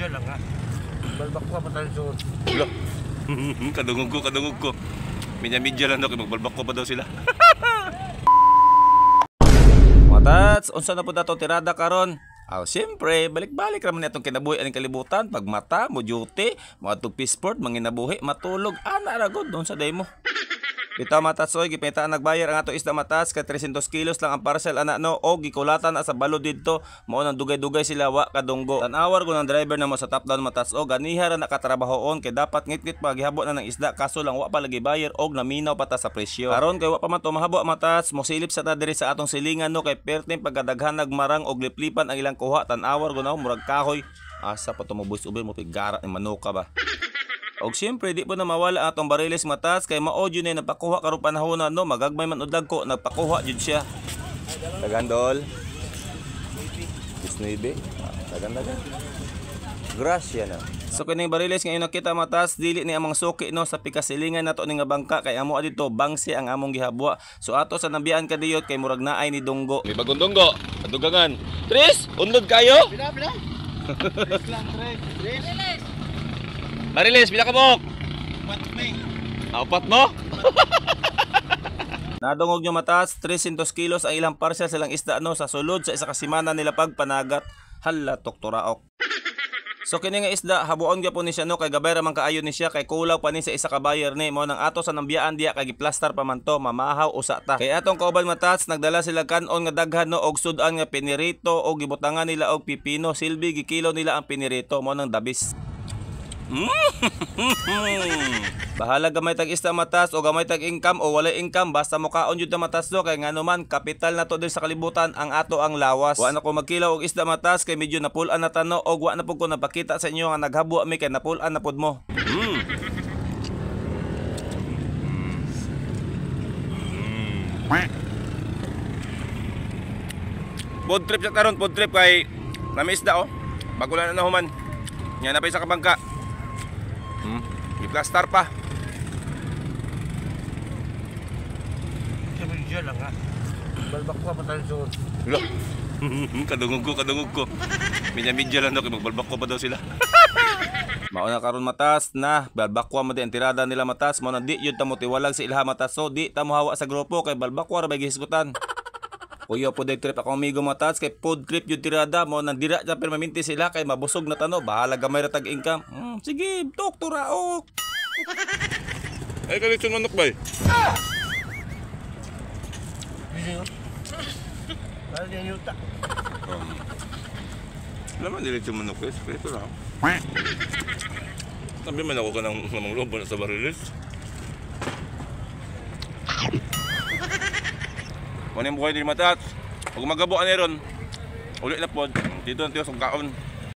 Medyo lang ha. Balbak ko pa tayo suot. Wala. Kadungog ko. Medya lang daw, kaya magbalbak ko pa daw sila. Mga tats, unsa na po dato tirada karon? Siyempre, balik-balik raman itong kinabuhi aning kalibutan. Pag mata, mo duty, mga tugpisport, manginabuhi, matulog, ana ragod doon sa day mo. Dito matas oy, gipitaan nagbayar ang ato isda matas kay 300 kilos lang ang parcel ana no o gikulatan sa balod didto mao nang dugay-dugay sila wa kadunggo. Tan-awar ko ng driver na mo sa top down matas o ganiha ra nakatrabahoon kay dapat ngit-ngit pa gihabo na ng isda kaso lang wa pa lagi bayar og naminaw pa ta sa presyo. Karon kay wa pa man to mahabo matas mo silip sa ta diri sa atong silingan no kay perting pagkadaghan nagmarang og liplipan ang ilang kuha. Tan-awar ko na murag kahoy asa pa to mo voice over mo pigara ni manuka ba. Og siyempre di po na mawala atong bariles matas kay mao jud ni napakuha karon panahon no magagmay man udlag ko nagpakuha jud siya. Tagandol. Disneybe. Tagandagan. Gracia na. So kining bariles ngayon nakita matas dili ni among suki no sa pikasilingan nato ni nga bangka kay amo adito bangsi ang among gihabwa. So ato sa nabiyan kadiyot kay murag naay ni Dunggo. May bagong Dunggo. Adugangan. Tris, unlod kayo? Pila. Tris lang, Tris. Bariles, pila ka bok? Apat mo? Nadungog nyo matas, 300 kilos ang ilang parcel silang isda no sa sulod sa isa ka semana nila pagpanagat. Hala, tuktoraok. So kini nga isda, habuon gyapon ni siya no kay gabay ra man kaayo ni siya kay kulaw pa ni sa isa ka buyer ni mo nang ato sa nambiyaan diya kay giplastar pa man to, mamahaw usa ta. Kay atong kauban matas, nagdala sila kanon nga daghan no og sudan nga pinirito og gibutangan nila og pipino, silbi gikilo nila ang pinirito mo nang dabis. Bahala gamay tag isda matas o gamay tag income o wala income basta mokaon jud na matas do kay ngano man kapital nato diri sa kalibutan ang ato ang lawas. Wa na ko magkilaw og isda matas kay medyo napulan na tano og wa na pud ko napakita sa inyo nga naghabo mi kay napulan na pud mo. Food trip sa karon, food trip kay nami isda oh. Bagulan na human. Nya na pa isa ka bangka. Iplastar pa. Medyo lang ha. Balbak ko pa tayo suot. Wala. Kadungog ko. Medya lang daw, kaya magbalbak ko pa daw sila. Mao na karon matas na balbakwa mo din tirada nila matas mo na di yun ta mo tiwalag sa ilha matas so di ta mo hawa sa grupo kay balbakwa ra bay gihisgutan. Kuya po day trip akong amigo matas kay food trip yung tirada mo nang dira sa permanente sila kay mabusog na tano bahala gamay ra tag income. Sige, doktor raok. Ay kalitson manok bay. Video. Dali yan yuta. Laman diretso manok guys, ito lang. Sabi man ako ka ng mamang lobo na sa barilis. Kung ano yung buhay din matat, pag magabuan na ron, ulit na po, dito ang tiyo sa kaon.